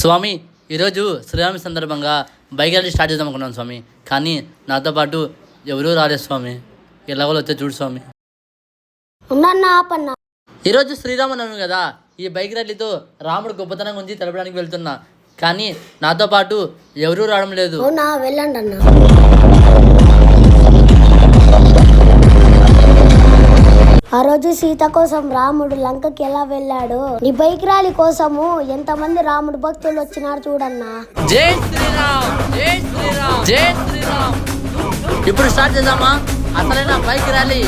స్వామి, ఈరోజు శ్రీరామి సందర్భంగా bike rally start చేద్దాం అనుకున్నాను స్వామి. కానీ నాతో పాటు ఎవరూ రాలేదు స్వామి. ఎలాగో వచ్చే చూడు స్వామి. ఈరోజు శ్రీరామనవమి కదా, ఈ బైక్ ర్యాలీతో రాముడు గొప్పతనం గురించి తెలపడానికి వెళ్తున్నా. కానీ నాతో పాటు ఎవరూ రావడం లేదు. వెళ్ళండి అన్న. ఆ రోజు సీత కోసం రాముడు లంకకి ఎలా వెళ్ళాడు, నీ బైక్ ర్యాలీ కోసము ఎంతమంది రాముడు భక్తులు వచ్చినారు చూడన్నా. జై శ్రీరామ్, జై శ్రీరామ్, జై శ్రీరామ్. ఇప్పుడు స్టార్ట్ చేద్దామా అసలైన బైక్ ర్యాలీ.